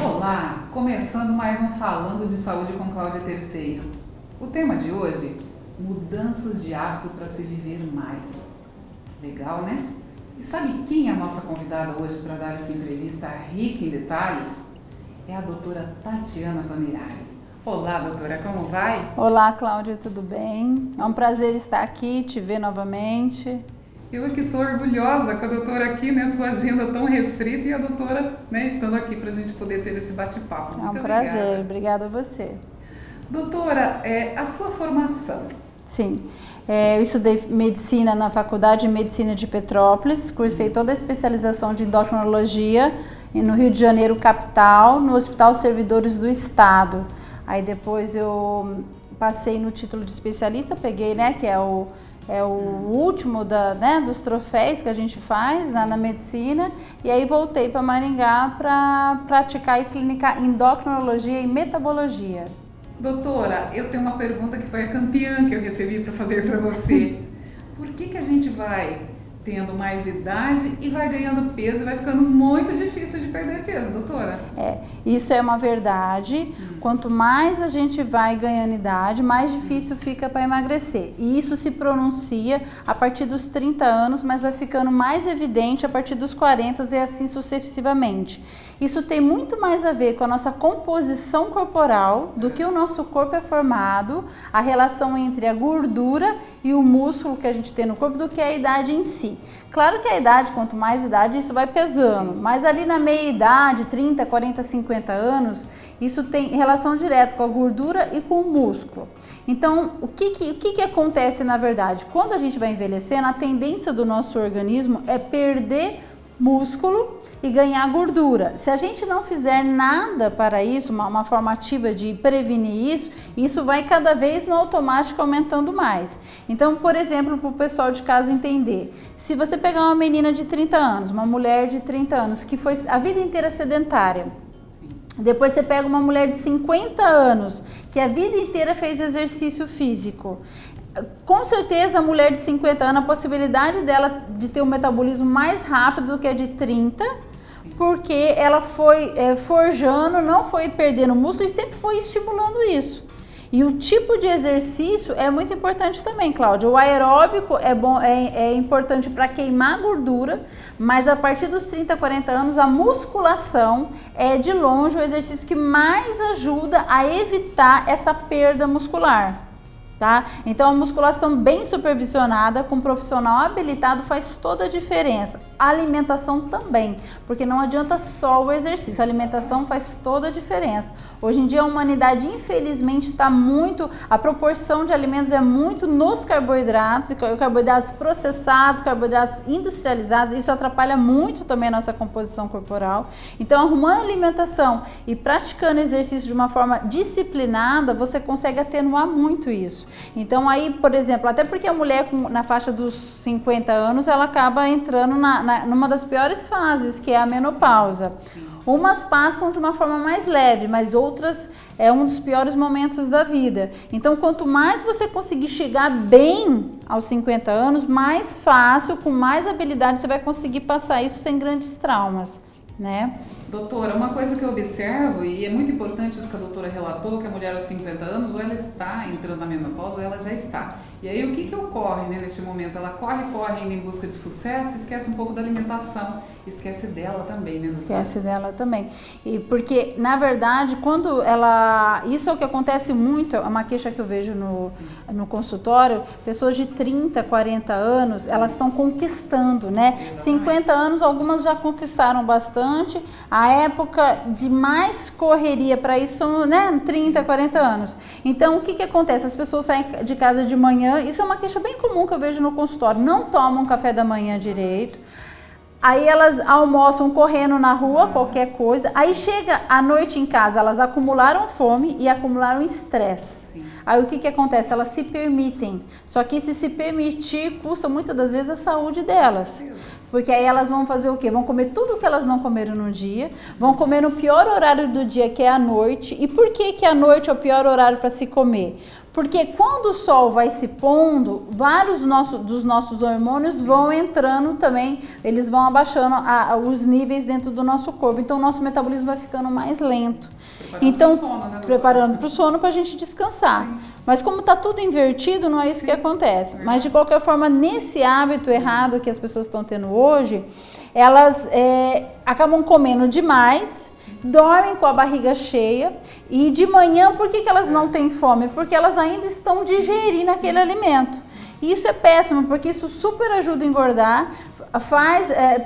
Olá, começando mais um Falando de Saúde com Cláudia Terceiro. O tema de hoje, mudanças de hábito para se viver mais. Legal, né? E sabe quem é a nossa convidada hoje para dar essa entrevista rica em detalhes? É a doutora Tatiana Panerari. Olá, doutora, como vai? Olá, Cláudia, tudo bem? É um prazer estar aqui, te ver novamente. Eu aqui estou orgulhosa com a doutora aqui, né? Sua agenda tão restrita e a doutora, né, estando aqui para a gente poder ter esse bate-papo. É um prazer, obrigada a você. Doutora, a sua formação? Sim, eu estudei medicina na Faculdade de Medicina de Petrópolis, cursei toda a especialização de endocrinologia no Rio de Janeiro, capital, no Hospital Servidores do Estado. Aí depois eu passei no título de especialista, peguei, né, que é o último dos troféus que a gente faz na medicina, e aí voltei para Maringá para praticar e clinicar endocrinologia e metabologia. Doutora, eu tenho uma pergunta que foi a campeã que eu recebi para fazer para você. Por que a gente vai tendo mais idade e vai ganhando peso e vai ficando muito difícil de perder peso, doutora? Isso é uma verdade. Quanto mais a gente vai ganhando idade, mais difícil fica para emagrecer. E isso se pronuncia a partir dos 30 anos, mas vai ficando mais evidente a partir dos 40 e assim sucessivamente. Isso tem muito mais a ver com a nossa composição corporal do que o nosso corpo é formado, a relação entre a gordura e o músculo que a gente tem no corpo do que a idade em si. Claro que a idade, quanto mais idade, isso vai pesando, mas ali na meia idade, 30, 40, 50 anos, isso tem relação direta com a gordura e com o músculo. Então, o que acontece na verdade? Quando a gente vai envelhecendo, a tendência do nosso organismo é perder músculo e ganhar gordura. Se a gente não fizer nada para isso, uma forma ativa de prevenir isso vai cada vez no automático aumentando mais. Então, por exemplo, para o pessoal de casa entender, se você pegar uma menina de 30 anos, uma mulher de 30 anos, que foi a vida inteira sedentária, depois você pega uma mulher de 50 anos, que a vida inteira fez exercício físico, com certeza a mulher de 50 anos, a possibilidade dela de ter um metabolismo mais rápido do que a de 30, porque ela foi forjando, não foi perdendo músculo e sempre foi estimulando isso. E o tipo de exercício é muito importante também, Cláudia. O aeróbico é importante para queimar gordura, mas a partir dos 30, 40 anos, a musculação é de longe o exercício que mais ajuda a evitar essa perda muscular. Tá? Então a musculação bem supervisionada, com um profissional habilitado, faz toda a diferença. A alimentação também, porque não adianta só o exercício, a alimentação faz toda a diferença. Hoje em dia a humanidade infelizmente está muito, a proporção de alimentos é muito nos carboidratos, carboidratos processados, carboidratos industrializados, isso atrapalha muito também a nossa composição corporal. Então arrumando alimentação e praticando exercício de uma forma disciplinada, você consegue atenuar muito isso. Então aí, por exemplo, até porque a mulher na faixa dos 50 anos, ela acaba entrando numa das piores fases, que é a menopausa. Umas passam de uma forma mais leve, mas outras é um dos piores momentos da vida. Então, quanto mais você conseguir chegar bem aos 50 anos, mais fácil, com mais habilidade, você vai conseguir passar isso sem grandes traumas, né? Doutora, uma coisa que eu observo, e é muito importante isso que a doutora relatou, que a mulher aos 50 anos, ou ela está entrando na menopausa, ou ela já está. E aí o que ocorre, né, neste momento? Ela corre ainda em busca de sucesso, esquece um pouco da alimentação, esquece dela também, né, doutora? Esquece dela também. E porque, na verdade, isso é o que acontece muito, é uma queixa que eu vejo no consultório, pessoas de 30, 40 anos, elas estão conquistando, né? Exatamente. 50 anos, algumas já conquistaram bastante, a época de mais correria para isso são, né, 30, 40 anos. Então, o que acontece? As pessoas saem de casa de manhã, isso é uma queixa bem comum que eu vejo no consultório, não tomam café da manhã direito, aí elas almoçam correndo na rua, qualquer coisa, aí chega à noite em casa, elas acumularam fome e acumularam estresse. Aí o que acontece? Elas se permitem, só que esse se permitir custa muitas das vezes a saúde delas. Porque aí elas vão fazer o quê? Vão comer tudo que elas não comeram no dia, vão comer no pior horário do dia, que é a noite. E por que que a noite é o pior horário para se comer? Porque quando o sol vai se pondo, vários dos nossos hormônios vão entrando também, eles vão abaixando os níveis dentro do nosso corpo. Então o nosso metabolismo vai ficando mais lento. Então, preparando para o sono para a gente descansar. Sim. Mas como está tudo invertido, não é isso que acontece. Mas de qualquer forma, nesse hábito errado que as pessoas estão tendo hoje, elas acabam comendo demais, dormem com a barriga cheia e de manhã, por que elas não têm fome? Porque elas ainda estão digerindo aquele alimento. E isso é péssimo, porque isso super ajuda a engordar,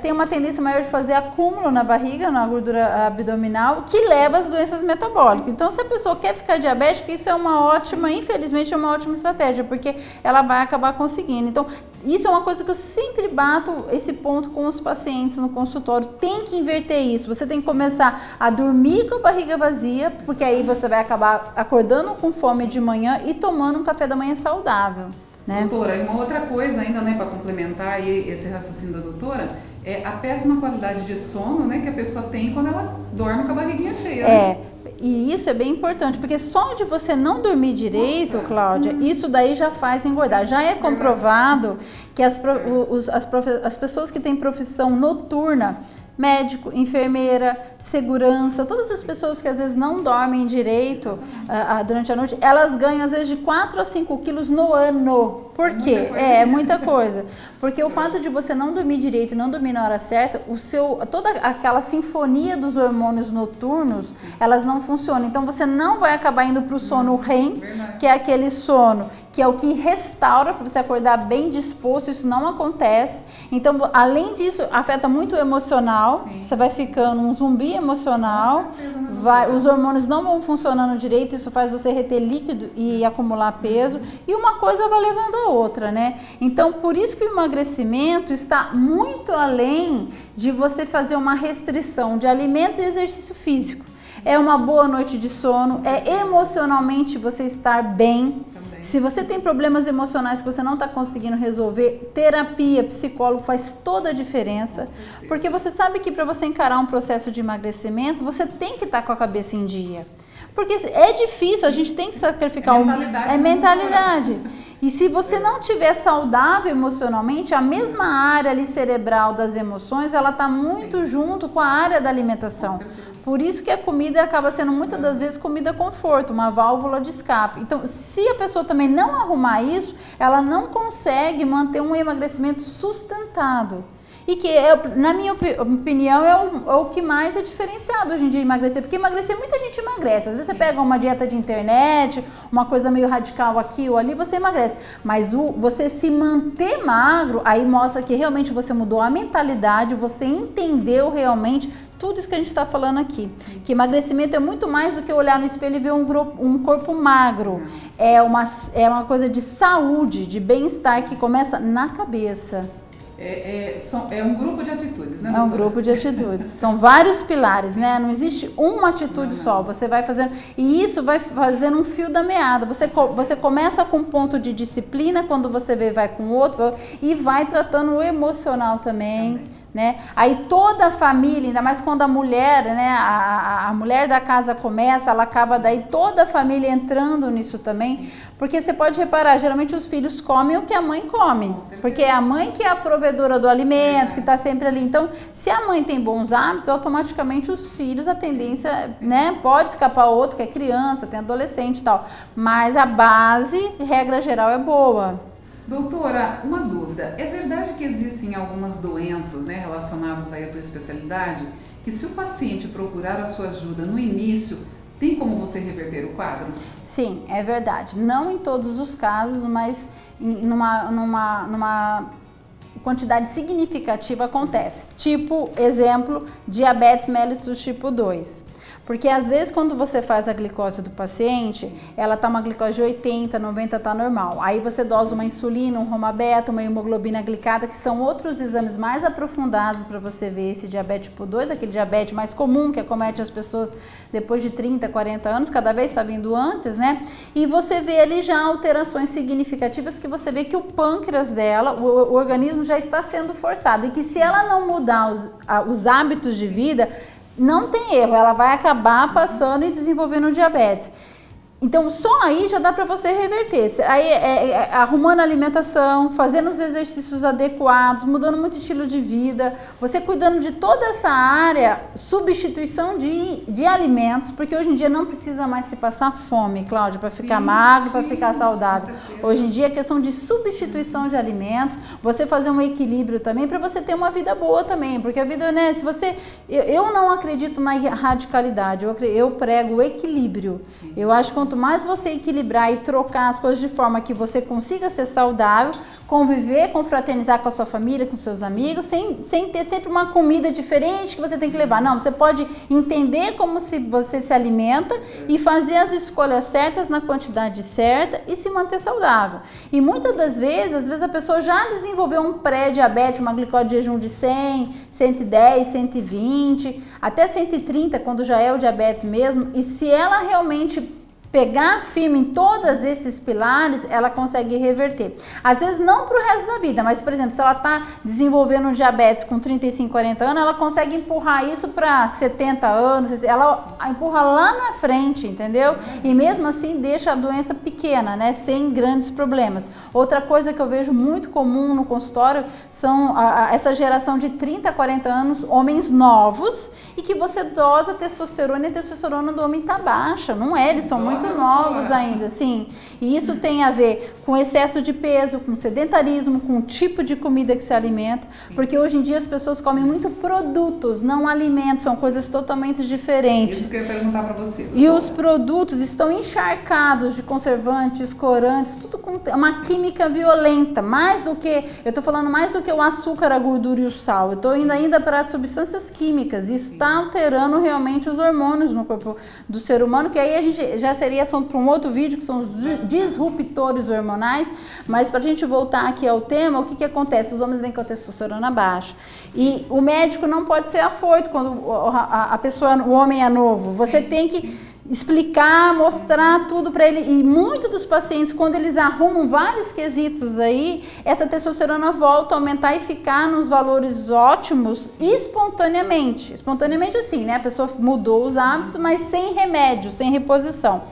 tem uma tendência maior de fazer acúmulo na barriga, na gordura abdominal, que leva às doenças metabólicas. Então, se a pessoa quer ficar diabética, isso é uma ótima, infelizmente, é uma ótima estratégia, porque ela vai acabar conseguindo. Então, isso é uma coisa que eu sempre bato esse ponto com os pacientes no consultório. Tem que inverter isso. Você tem que começar a dormir com a barriga vazia, porque aí você vai acabar acordando com fome de manhã e tomando um café da manhã saudável. Né? Doutora, e uma outra coisa ainda, né, para complementar aí esse raciocínio da doutora, é a péssima qualidade de sono, né, que a pessoa tem quando ela dorme com a barriguinha cheia. Né? E isso é bem importante, porque só de você não dormir direito, Cláudia, isso daí já faz engordar. Já é comprovado que as pessoas que têm profissão noturna, médico, enfermeira, segurança, todas as pessoas que às vezes não dormem direito durante a noite, elas ganham às vezes de 4 a 5 quilos no ano. Por quê? É muita coisa. Porque o fato de você não dormir direito e não dormir na hora certa, toda aquela sinfonia dos hormônios noturnos, elas não funcionam. Então você não vai acabar indo para o sono REM, que é aquele sono que é o que restaura para você acordar bem disposto. Isso não acontece. Então, além disso, afeta muito o emocional. Sim. Você vai ficando um zumbi emocional. Os hormônios não vão funcionando direito. Isso faz você reter líquido e acumular peso. E uma coisa vai levando a outra, né? Então, por isso que o emagrecimento está muito além de você fazer uma restrição de alimentos e exercício físico. É uma boa noite de sono, é emocionalmente você estar bem. Se você tem problemas emocionais que você não está conseguindo resolver, terapia, psicólogo faz toda a diferença. Porque você sabe que para você encarar um processo de emagrecimento, você tem que estar com a cabeça em dia. Porque é difícil, a gente tem que sacrificar mentalidade. E se você não estiver saudável emocionalmente, a mesma área ali cerebral das emoções, ela está muito junto com a área da alimentação. Por isso que a comida acaba sendo muitas das vezes comida conforto, uma válvula de escape. Então, se a pessoa também não arrumar isso, ela não consegue manter um emagrecimento sustentado. E que, na minha opinião, é o que mais é diferenciado hoje em dia emagrecer. Porque emagrecer, muita gente emagrece. Às vezes você pega uma dieta de internet, uma coisa meio radical aqui ou ali, você emagrece. Mas você se manter magro, aí mostra que realmente você mudou a mentalidade, você entendeu realmente tudo isso que a gente está falando aqui. Sim. Que emagrecimento é muito mais do que olhar no espelho e ver um corpo magro. É uma coisa de saúde, de bem-estar que começa na cabeça. É um grupo de atitudes, né? É um grupo de atitudes. São vários pilares, sim, né? Não existe uma atitude só. Você vai fazendo... E isso vai fazendo um fio da meada. Você começa com um ponto de disciplina, quando você vê, vai com outro, e vai tratando o emocional também. Né? Aí toda a família, ainda mais quando a mulher, né, a mulher da casa começa, ela acaba daí toda a família entrando nisso também, porque você pode reparar, geralmente os filhos comem o que a mãe come, porque é a mãe que é a provedora do alimento, que está sempre ali. Então, se a mãe tem bons hábitos, automaticamente os filhos, a tendência, né, pode escapar outro que é criança, tem adolescente e tal, mas a base, regra geral, é boa. Doutora, uma dúvida, é verdade que existem algumas doenças, né, relacionadas aí à tua especialidade, que se o paciente procurar a sua ajuda no início, tem como você reverter o quadro? Sim, é verdade. Não em todos os casos, mas numa quantidade significativa acontece. Tipo, exemplo, diabetes mellitus tipo 2. Porque às vezes quando você faz a glicose do paciente, ela tá uma glicose de 80, 90 tá normal. Aí você dosa uma insulina, um Romabeta, uma hemoglobina glicada, que são outros exames mais aprofundados para você ver esse diabetes tipo 2, aquele diabetes mais comum que acomete as pessoas depois de 30, 40 anos, cada vez está vindo antes, né? E você vê ali já alterações significativas que você vê que o pâncreas dela, o organismo já já está sendo forçado e que se ela não mudar os hábitos de vida, não tem erro, ela vai acabar passando e desenvolvendo diabetes. Então, só aí já dá para você reverter. Aí, arrumando a alimentação, fazendo os exercícios adequados, mudando muito o estilo de vida, você cuidando de toda essa área, substituição de alimentos, porque hoje em dia não precisa mais se passar fome, Cláudia, para ficar magro, para ficar saudável. Hoje em dia é questão de substituição de alimentos, você fazer um equilíbrio também, para você ter uma vida boa também, porque a vida, né, se você... Eu não acredito na radicalidade, eu prego o equilíbrio. Sim. Eu acho que quanto mais você equilibrar e trocar as coisas de forma que você consiga ser saudável, conviver, confraternizar com a sua família, com seus amigos, sem ter sempre uma comida diferente que você tem que levar. Não, você pode entender como você se alimenta e fazer as escolhas certas na quantidade certa e se manter saudável. E muitas das vezes, às vezes a pessoa já desenvolveu um pré-diabetes, uma glicose de jejum de 100, 110, 120, até 130, quando já é o diabetes mesmo, e se ela realmente pegar firme em todos esses pilares, ela consegue reverter. Às vezes não para o resto da vida, mas, por exemplo, se ela está desenvolvendo um diabetes com 35, 40 anos, ela consegue empurrar isso para 70 anos, ela empurra lá na frente, entendeu? E mesmo assim deixa a doença pequena, né? Sem grandes problemas. Outra coisa que eu vejo muito comum no consultório são essa geração de 30, 40 anos, homens novos, e que você dosa testosterona e a testosterona do homem está baixa, não é? Eles são muito novos ainda, sim. E isso tem a ver com excesso de peso, com sedentarismo, com o tipo de comida que se alimenta, porque hoje em dia as pessoas comem muito produtos, não alimentos, são coisas totalmente diferentes. Isso que eu ia perguntar para você, doutora. E os produtos estão encharcados de conservantes, corantes, tudo com uma química violenta, mais do que, eu estou falando mais do que o açúcar, a gordura e o sal, eu estou indo ainda para as substâncias químicas, isso está alterando realmente os hormônios no corpo do ser humano, que aí a gente já seria assunto para um outro vídeo, que são os disruptores hormonais, mas para a gente voltar aqui ao tema, o que acontece? Os homens vêm com a testosterona baixa e o médico não pode ser afoito quando o homem é novo, você tem que explicar, mostrar tudo para ele, e muitos dos pacientes, quando eles arrumam vários quesitos aí, essa testosterona volta a aumentar e ficar nos valores ótimos espontaneamente assim, né, a pessoa mudou os hábitos, mas sem remédio, sem reposição.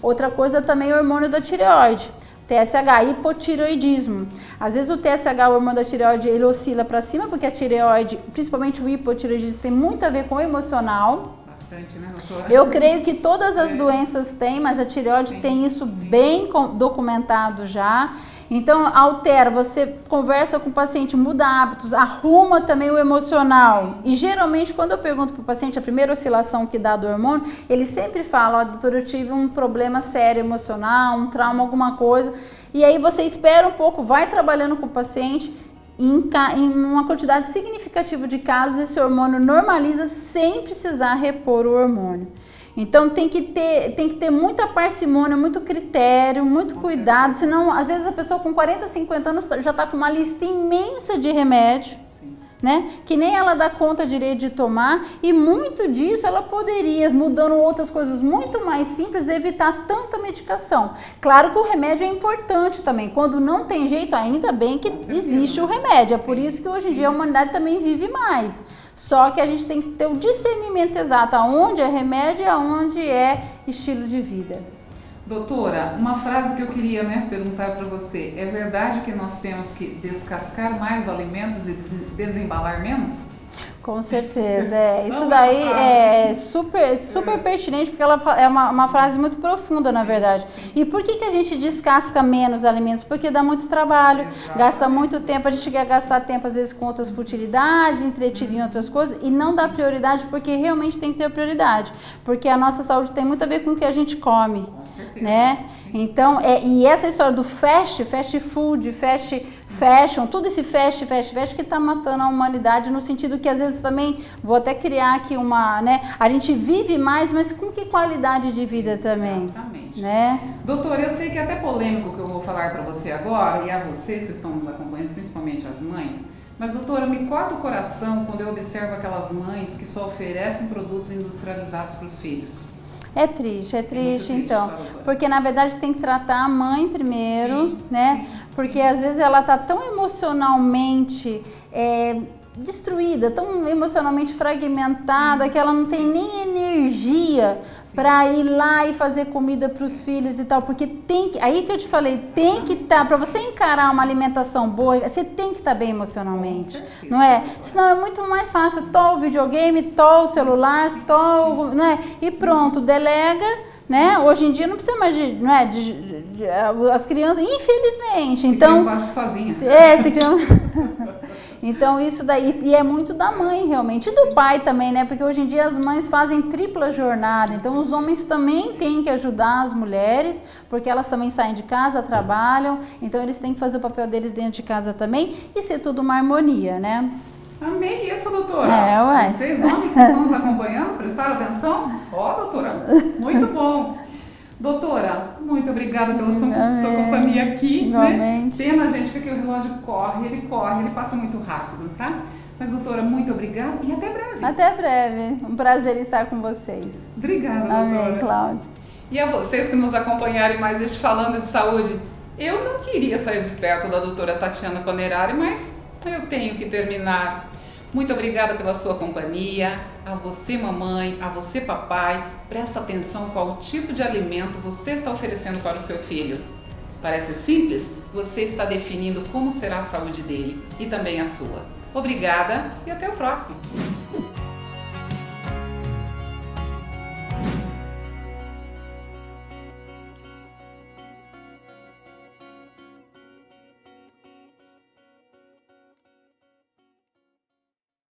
Outra coisa também é o hormônio da tireoide, TSH, hipotireoidismo. Às vezes o TSH, o hormônio da tireoide, ele oscila para cima, porque a tireoide, principalmente o hipotireoidismo, tem muito a ver com o emocional. Bastante, né, doutora? Eu creio que todas as doenças têm, mas a tireoide tem isso bem documentado já. Então, altera, você conversa com o paciente, muda hábitos, arruma também o emocional. E geralmente, quando eu pergunto para o paciente a primeira oscilação que dá do hormônio, ele sempre fala, ó, doutora, eu tive um problema sério emocional, um trauma, alguma coisa. E aí você espera um pouco, vai trabalhando com o paciente. Em uma quantidade significativa de casos, esse hormônio normaliza sem precisar repor o hormônio. Então tem que ter muita parcimônia, muito critério, muito cuidado, senão às vezes a pessoa com 40, 50 anos já está com uma lista imensa de remédio, né? Que nem ela dá conta direito de tomar, e muito disso ela poderia, mudando outras coisas muito mais simples, evitar tanta medicação. Claro que o remédio é importante também, quando não tem jeito, ainda bem que existe o remédio, é por isso que hoje em dia a humanidade também vive mais. Só que a gente tem que ter o discernimento exato aonde é remédio e aonde é estilo de vida. Doutora, uma frase que eu queria, perguntar para você. É verdade que nós temos que descascar mais alimentos e desembalar menos? Com certeza, isso daí é super pertinente, porque ela é uma frase muito profunda, na verdade. E por que a gente descasca menos alimentos? Porque dá muito trabalho, gasta muito tempo, a gente quer gastar tempo às vezes com outras futilidades, entretido em outras coisas, e não dá prioridade, porque realmente tem que ter prioridade, porque a nossa saúde tem muito a ver com o que a gente come, com certeza, né? Então, e essa história do fast food, fast fashion, tudo esse fast que está matando a humanidade, no sentido que às vezes também, vou até criar aqui a gente vive mais, mas com que qualidade de vida também? Exatamente. Né? Doutora, eu sei que é até polêmico o que eu vou falar para você agora, e a vocês que estão nos acompanhando, principalmente as mães, mas doutora, me corta o coração quando eu observo aquelas mães que só oferecem produtos industrializados para os filhos. É triste triste, então, porque na verdade tem que tratar a mãe primeiro, sim, né? Sim. Porque às vezes ela tá tão emocionalmente destruída, tão emocionalmente fragmentada, que ela não tem nem energia para ir lá e fazer comida para os filhos e tal, porque tem que, aí que eu te falei, tem que estar, para você encarar uma alimentação boa, você tem que estar bem emocionalmente, não é? Senão é muito mais fácil, o videogame, o celular, não é? E pronto, delega, né? Hoje em dia não precisa mais as crianças, infelizmente, se então quase sozinha. se criam. Então isso daí, e é muito da mãe realmente, e do pai também, né? Porque hoje em dia as mães fazem tripla jornada, então os homens também têm que ajudar as mulheres, porque elas também saem de casa, trabalham, então eles têm que fazer o papel deles dentro de casa também e ser tudo uma harmonia, né? Amei isso, doutora. Ué. Vocês homens que estão nos acompanhando, prestaram atenção? Doutora, muito bom. Doutora, muito obrigada pela sua companhia aqui. Igualmente. Né? Pena, gente, que aqui o relógio corre, ele passa muito rápido, tá? Mas, doutora, muito obrigada e até breve. Até breve. Um prazer estar com vocês. Obrigada, doutora. Amém, Cláudia. E a vocês que nos acompanharem mais este Falando de Saúde, eu não queria sair de perto da doutora Tatiana Conerari, mas eu tenho que terminar. Muito obrigada pela sua companhia, a você mamãe, a você papai, presta atenção qual tipo de alimento você está oferecendo para o seu filho. Parece simples? Você está definindo como será a saúde dele e também a sua. Obrigada e até o próximo!